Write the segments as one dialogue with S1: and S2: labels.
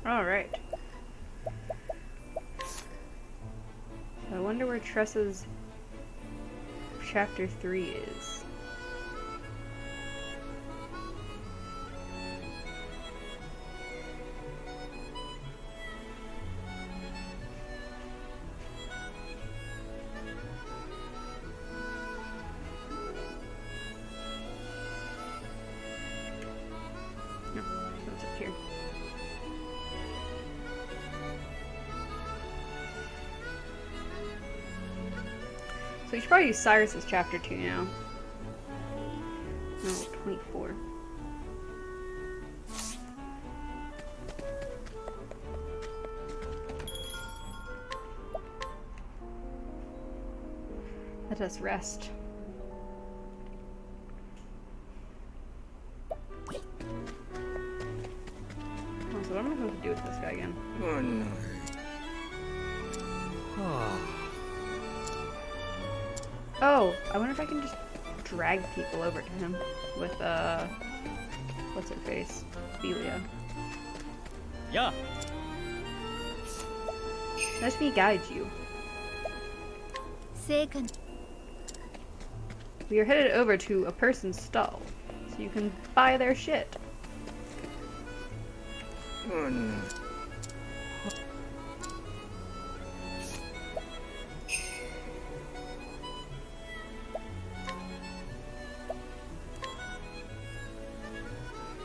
S1: Alright. So I wonder where Tressa's Chapter 3 is. No, it's up here. So we should probably use Cyrus's Chapter 2 now. No, 24. Let us rest. Oh, so what am I supposed to do with this guy again?
S2: Oh no.
S1: Oh, I wonder if I can just drag people over to him with, what's her face? Ophelia.
S3: Yeah.
S1: Let me guide you. We are headed over to a person's stall, so you can buy their shit.
S2: Oh no.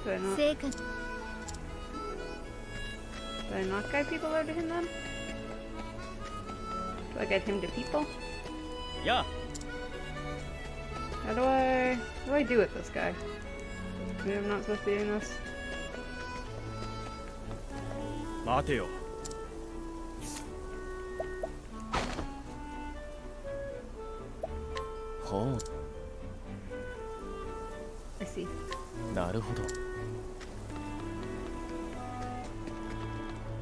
S1: Do I not guide people over to him then? Do I guide him to people?
S3: Yeah.
S1: What do I do with this guy? Maybe I'm not supposed to be doing this.
S3: 待てよ。
S2: ほう。
S1: I see.
S2: なるほど。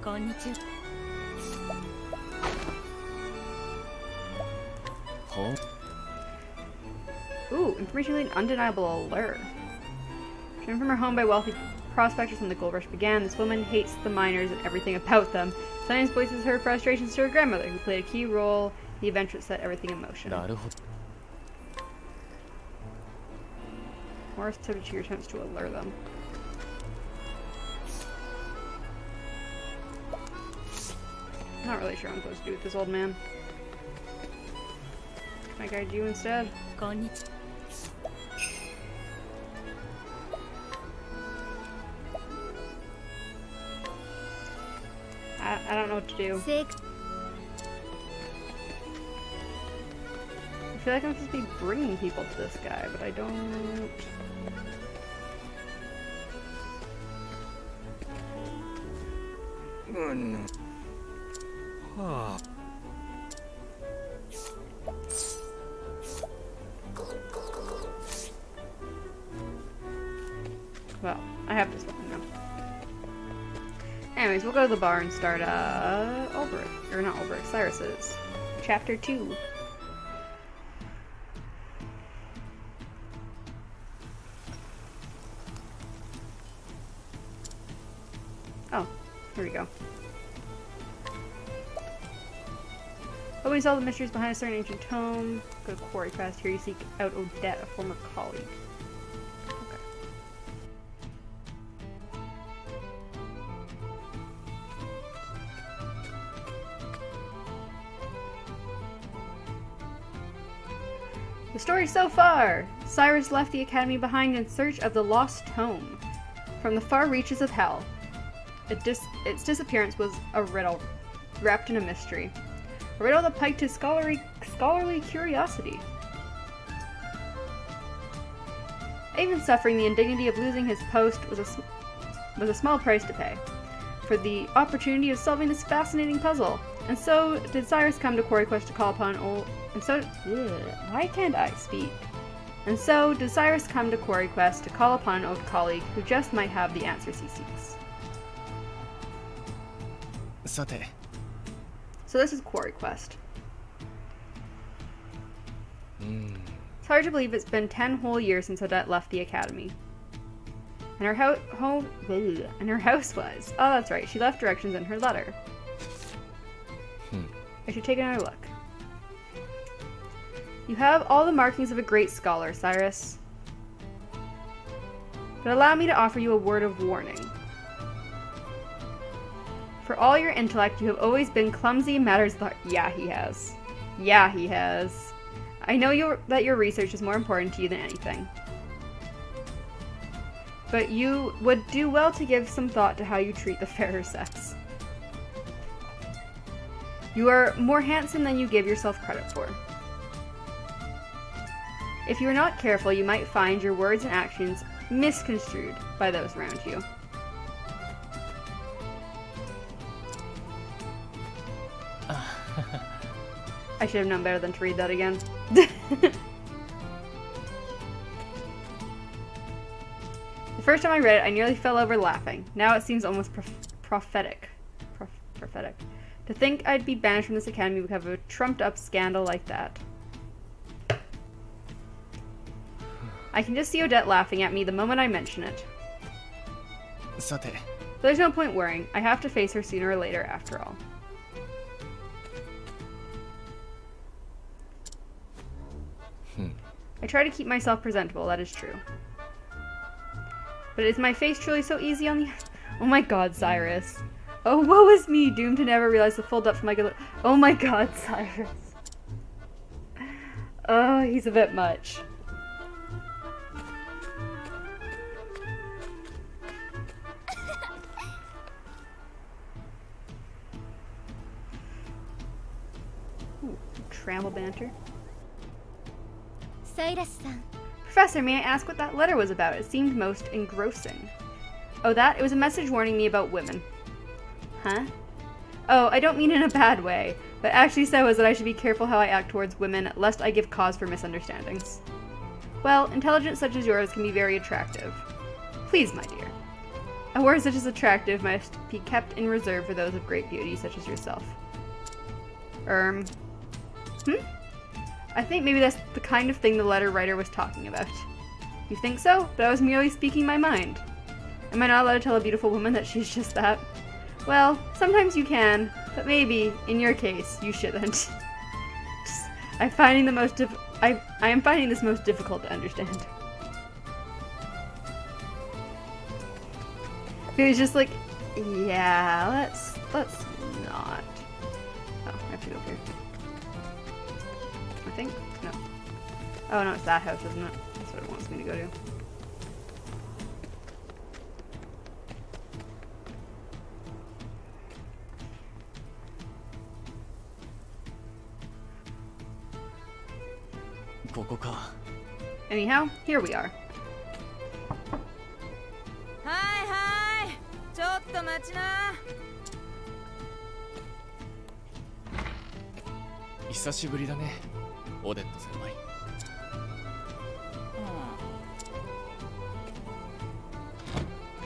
S4: こんにちは。
S2: ほう。
S1: Ooh, information lead undeniable allure. Driven from her home by wealthy prospectors when the gold rush began, this woman hates the miners and everything about them. Sometimes voices her frustrations to her grandmother, who played a key role in the events that set everything in motion.
S2: なるほど。
S1: More subject to your attempts to allure them. I'm not really sure what I'm supposed to do with this old man. Can I guide you instead?
S4: こんにちは。
S1: I don't know what to do.
S4: せい
S1: I feel like I'm supposed to be bringing people to this guy, but I don't...
S2: Oh no. はあ。
S1: Well, I have this one now. Anyways, we'll go to the bar and start, Ulbrich. Or not Ulbrich, Cyrus's. Chapter 2. Oh, here we go. Hoping to solve the mysteries behind a certain ancient tome. Go to Quarry Quest. Here you seek out Odette, a former colleague. Okay. The story so far! Cyrus left the academy behind in search of the lost tome from the far reaches of hell. Its disappearance was a riddle wrapped in a mystery. A riddle that piqued his scholarly curiosity. Even suffering the indignity of losing his post was a small price to pay for the opportunity of solving this fascinating puzzle. And so did Cyrus come to Quarry Quest to call upon why can't I speak? And so did Cyrus come to Quarry Quest to call upon an old colleague who just might have the answers he seeks.
S2: さて。
S1: So this is Quarry Quest.
S2: うん。
S1: It's hard to believe it's been 10 whole years since Odette left the academy. And her house was. Oh, that's right. She left directions in her letter. I should take another look. You have all the markings of a great scholar, Cyrus. But allow me to offer you a word of warning. For all your intellect, you have always been clumsy in matters of the heart. Yeah, he has. Yeah, he has. I know that your research is more important to you than anything. But you would do well to give some thought to how you treat the fairer sex. You are more handsome than you give yourself credit for. If you are not careful, you might find your words and actions misconstrued by those around you. I should have known better than to read that again. The first time I read it, I nearly fell over laughing. Now it seems almost prophetic. Prophetic. To think I'd be banished from this academy because of a trumped-up scandal like that. I can just see Odette laughing at me the moment I mention it.
S2: さて
S1: But there's no point worrying. I have to face her sooner or later, after all. I try to keep myself presentable, that is true. But is my face truly so easy on the... Oh my god, Cyrus. Oh, woe is me, doomed to never realize the full depth of my good... Oh my god, Cyrus. Oh, he's a bit much. Ooh, trample banter.
S4: Cyrus-san.
S1: Professor, may I ask what that letter was about? It seemed most engrossing. Oh, that? It was a message warning me about women. Huh? Oh, I don't mean in a bad way, but actually said was that I should be careful how I act towards women, lest I give cause for misunderstandings. Well, intelligence such as yours can be very attractive. Please, my dear. A word such as attractive must be kept in reserve for those of great beauty, such as yourself. I think maybe that's the kind of thing the letter writer was talking about. You think so? But I was merely speaking my mind. Am I not allowed to tell a beautiful woman that she's just that? Well, sometimes you can, but maybe, in your case, you shouldn't. I am finding this most difficult to understand. It was just like, yeah, let's not. Oh, I have to go here. I think? No. Oh no, it's that house, isn't it? That's what it wants me to go to. Anyhow, here we are.
S4: はいはい、ちょっと待ちな。
S2: 久しぶりだね、オデット先輩。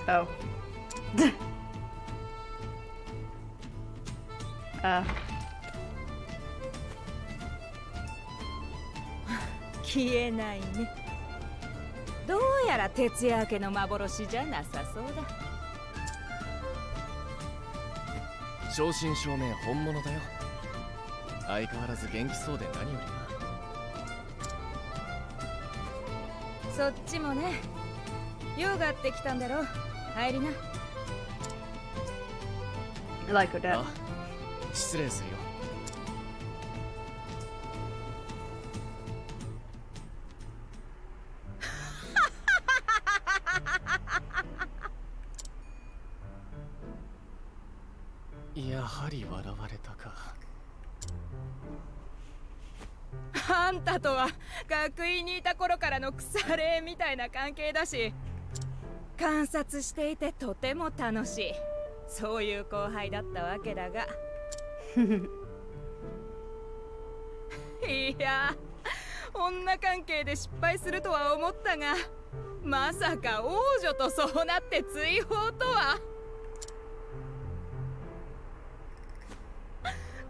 S1: Oh. uh.
S4: 消えないね。どうやら徹夜明けの幻じゃなさそうだ。
S2: 正真正銘本物だよ。相変わらず元気そうで何よりな。
S4: そっちもね。用があってきたんだろ。入りな。
S1: I like Odette.
S2: あ、失礼するよ。やはり笑われたか。
S4: あんたとは学院にいた頃からの腐れみたいな関係だし、観察していてとても楽しい。そういう後輩だったわけだが。いや、女関係で失敗するとは思ったが、まさか王女とそうなって追放とは。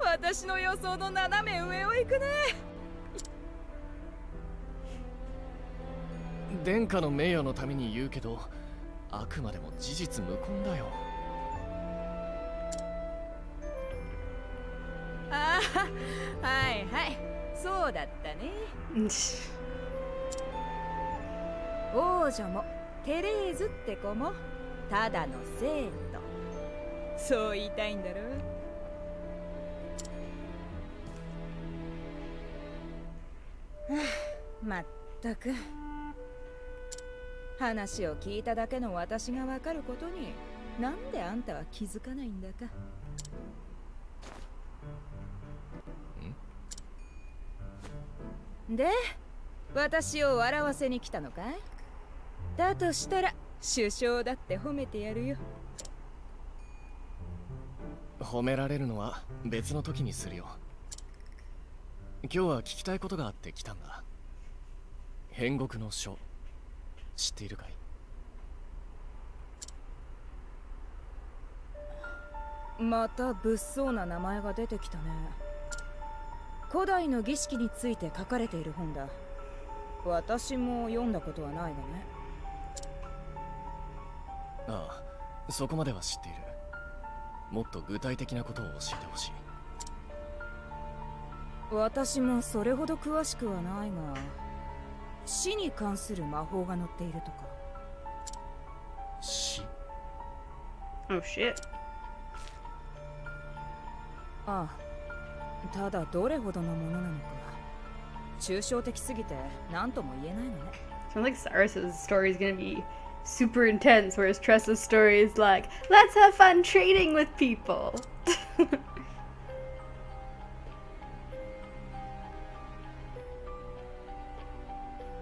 S4: 私の予想の斜め上を行くね。
S2: 殿下の名誉のために言うけど、あくまでも事実無根だよ。
S4: ああ、はいはい、そうだったね。王女もテレーズって子もただの生徒、そう言いたいんだろ。まったく、話を聞いただけの私がわかることになんであんたは気づかないんだか。で、私を笑わせに来たのかい？だとしたら首相だって褒めてやるよ。
S2: 褒められるのは別の時にするよ。今日は聞きたいことがあって来たんだ。変国の書、知っているかい？
S4: また物騒な名前が出てきたね。古代の儀式について書かれている本だ。私も読んだことはないがね。
S2: ああ、そこまでは知っている。もっと具体的なことを教えてほしい。
S4: 私もそれほど詳しくはないが、死に関する魔法が載っているとか。
S2: 死？
S1: Oh shit.
S4: ああ、ただどれほどのものなのか抽象的すぎて何とも言えないのね。
S1: Sounds like Cyrus's story is gonna be super intense, whereas Tressa's story is like, let's have fun trading with people.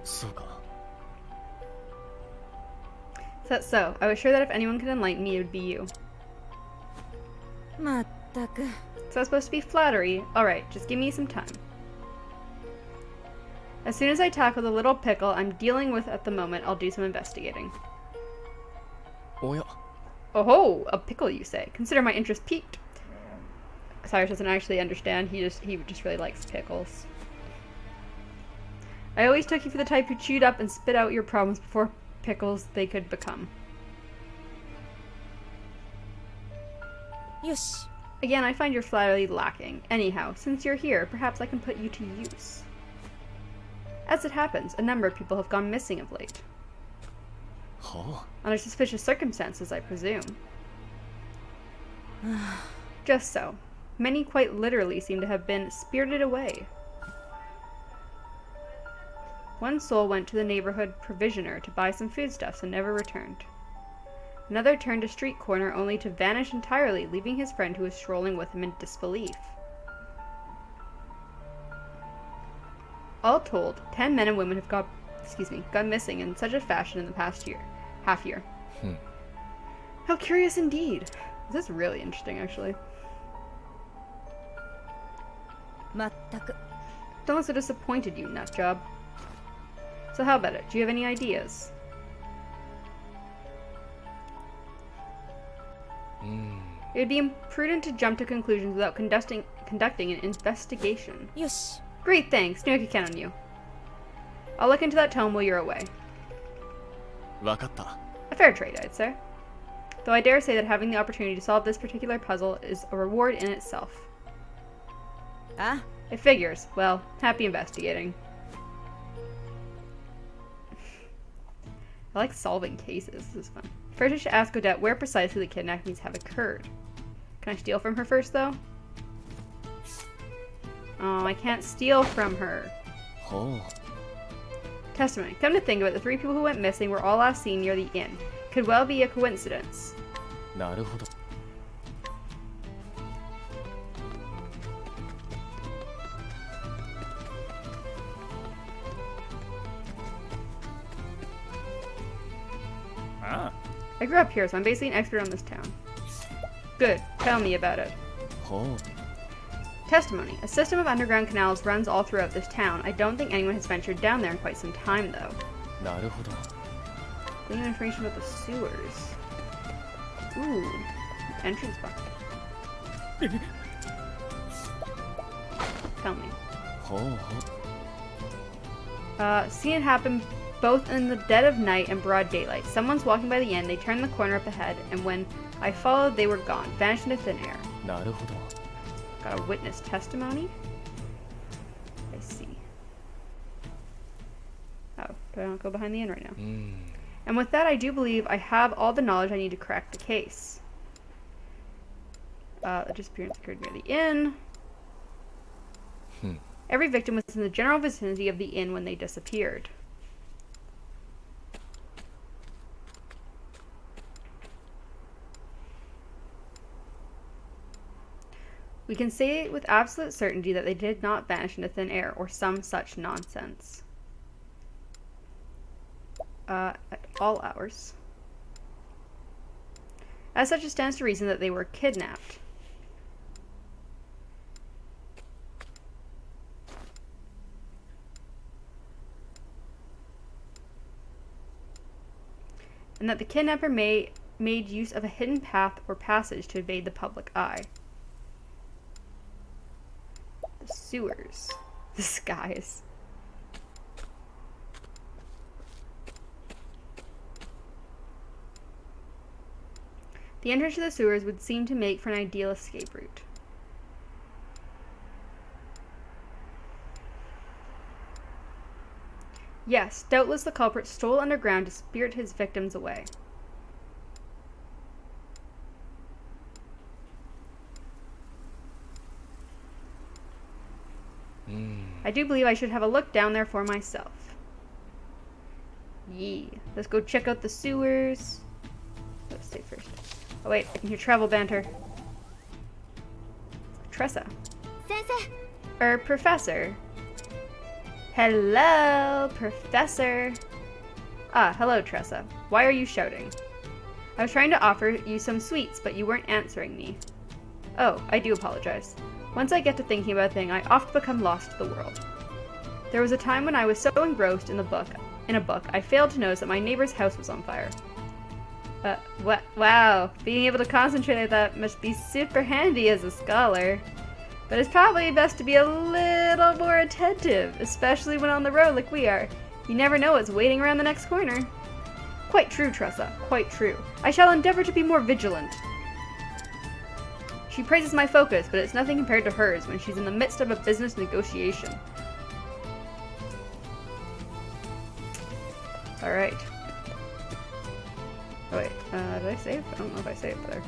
S2: そうか。
S1: So, I was sure that if anyone could enlighten me, it would be you.
S4: まったく。
S1: So it's supposed to be flattery. Alright, just give me some time. As soon as I tackle the little pickle I'm dealing with at the moment, I'll do some investigating.
S2: おや。
S1: Oh ho! A pickle, you say? Consider my interest piqued. Cyrus doesn't actually understand. He just really likes pickles. I always took you for the type who chewed up and spit out your problems before pickles they could become.
S4: よし。
S1: Again, I find your flattery lacking. Anyhow, since you're here, perhaps I can put you to use. As it happens, a number of people have gone missing of late.
S2: はあ。
S1: Under suspicious circumstances, I presume. Just so. Many quite literally seem to have been spirited away. One soul went to the neighborhood provisioner to buy some foodstuffs and never returned. Another turned a street corner only to vanish entirely, leaving his friend who was strolling with him in disbelief. All told, 10 men and women have gone missing in such a fashion in the past half year. How curious indeed. This is really interesting, actually.
S4: まったく。
S1: Don't look so disappointed, you nutjob. So how about it? Do you have any ideas? It would be imprudent to jump to conclusions without conducting an investigation.
S4: よし。
S1: Great, thanks. Knew I could count on you. I'll look into that tome while you're away.
S2: わかった。
S1: A fair trade, I'd say. Though I dare say that having the opportunity to solve this particular puzzle is a reward in itself.
S4: あ、
S1: It figures. Well, happy investigating. I like solving cases. This is fun. First, I should ask Odette where precisely the kidnappings have occurred. Can I steal from her first, though? Oh, I can't steal from her.
S2: ほう。
S1: Testimony. Come to think of it, the 3 people who went missing were all last seen near the inn. Could well be a coincidence.
S2: なるほど。
S3: ああ。
S1: I grew up here, so I'm basically an expert on this town. Good. Tell me about it.
S2: ほう。
S1: Testimony. A system of underground canals runs all throughout this town. I don't think anyone has ventured down there in quite some time, though.
S2: なるほど。
S1: Glean information about the sewers. Ooh. Entrance box. Tell me.
S2: ほうほう。
S1: Seen it happen both in the dead of night and broad daylight. Someone's walking by the inn, they turned the corner up ahead, and when I followed, they were gone, vanished into thin air.
S2: なるほど。
S1: Got a witness testimony? I see. Oh, do I not go behind the inn right now? And with that, I do believe I have all the knowledge I need to crack the case. The disappearance occurred near the inn. Every victim was in the general vicinity of the inn when they disappeared. We can say with absolute certainty that they did not vanish into thin air or some such nonsense. At all hours. As such, it stands to reason that they were kidnapped. And that the kidnapper made use of a hidden path or passage to evade the public eye. The sewers. The skies. The entrance to the sewers would seem to make for an ideal escape route. Yes, doubtless the culprit stole underground to spirit his victims away. I do believe I should have a look down there for myself. Yee. Let's go check out the sewers. Let's stay first. Oh wait, I can hear travel banter. Tressa. Sensei. Professor. Hello, Professor. Ah, hello, Tressa. Why are you shouting? I was trying to offer you some sweets, but you weren't answering me. Oh, I do apologize. Once I get to thinking about a thing, I often become lost to the world. There was a time when I was so engrossed in a book, I failed to notice that my neighbor's house was on fire. Wow, being able to concentrate like that must be super handy as a scholar. But it's probably best to be a little more attentive, especially when on the road like we are. You never know what's waiting around the next corner. Quite true, Tressa, quite true. I shall endeavor to be more vigilant. She praises my focus, but it's nothing compared to hers when she's in the midst of a business negotiation. Alright. Oh wait, did I save? I don't know if I saved there.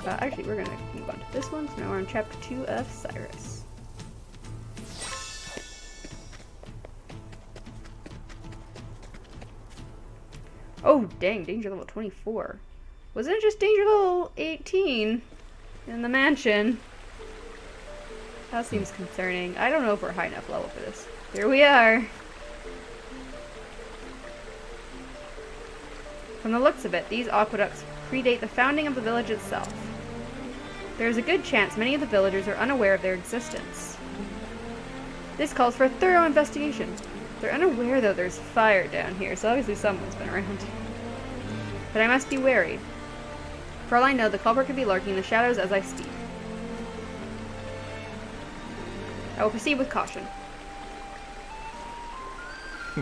S1: Actually, we're gonna move on to this one, so now we're on Chapter 2 of Cyrus. Oh, dang, danger level 24. Wasn't it just danger level 18 in the mansion? That seems concerning. I don't know if we're high enough level for this. Here we are. From the looks of it, these aqueducts predate the founding of the village itself. There is a good chance many of the villagers are unaware of their existence. This calls for a thorough investigation. They're unaware, though, there's fire down here, so obviously someone's been around. But I must be wary. For all I know, the culprit could be lurking in the shadows as I speak. I will proceed with caution.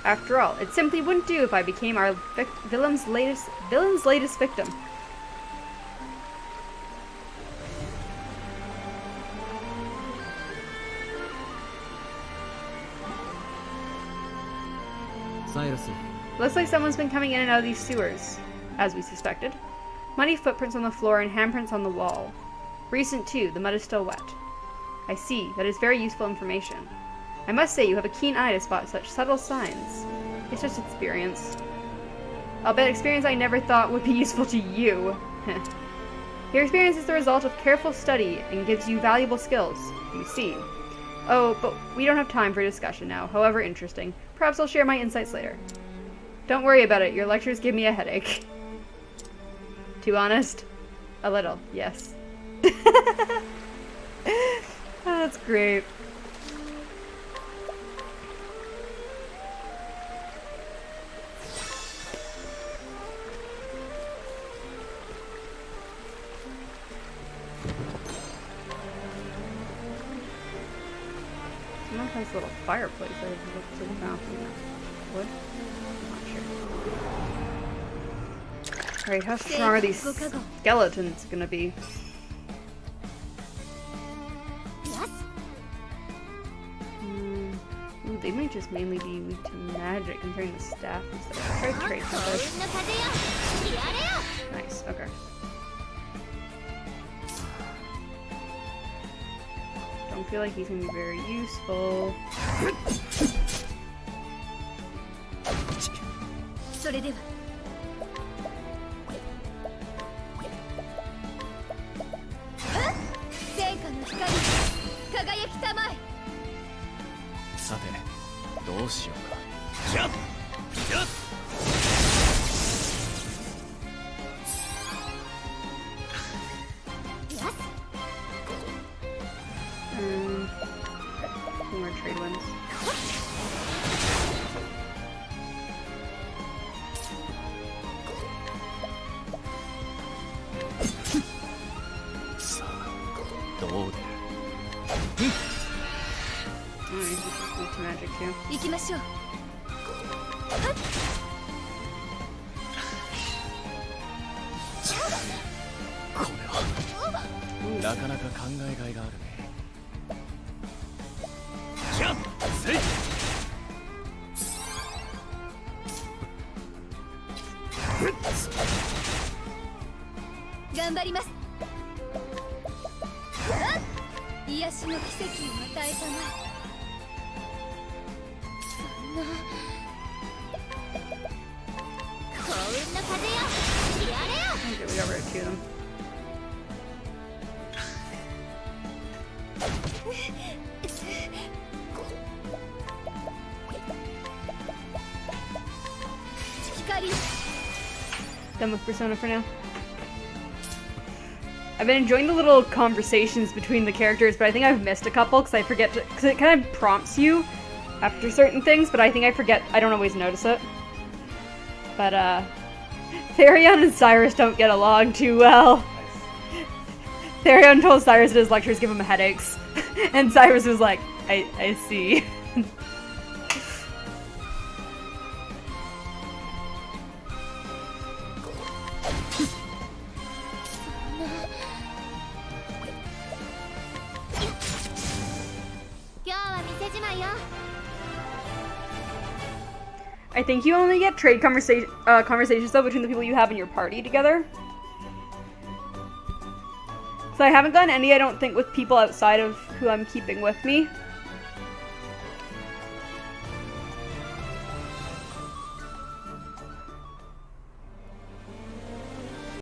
S1: After all, it simply wouldn't do if I became our villain's latest victim.
S2: Cyrus.
S1: Looks like someone's been coming in and out of these sewers, as we suspected. Muddy footprints on the floor and handprints on the wall. Recent too, the mud is still wet. I see, that is very useful information. I must say you have a keen eye to spot such subtle signs. It's just experience. I'll bet experience I never thought would be useful to you. Your experience is the result of careful study and gives you valuable skills, you see. Oh, but we don't have time for a discussion now, however interesting. Perhaps I'll share my insights later. Don't worry about it, your lectures give me a headache. Too honest? A little, yes. That's great. Nice little fireplace. I look to the bathroom. wood? I'm not sure. Alright, how strong are these skeletons gonna be? Ooh, they might just mainly be weak to magic considering the staff and stuff. Try to trade something. Nice, okay. Don't feel like he's gonna be very useful. More trade ones. Alright, this is weak to magic too. Okay, we got rid of two of them. Done with Persona for now. I've been enjoying the little conversations between the characters, but I think I've missed a couple because I forget to, because it kind of prompts you after certain things, but I think I forget, I don't always notice it. But, Therion and Cyrus don't get along too well. Therion told Cyrus that his lectures give him headaches, and Cyrus was like, I see. I think you only get trade conversations though between the people you have in your party together. So I haven't gotten any, I don't think, with people outside of who I'm keeping with me.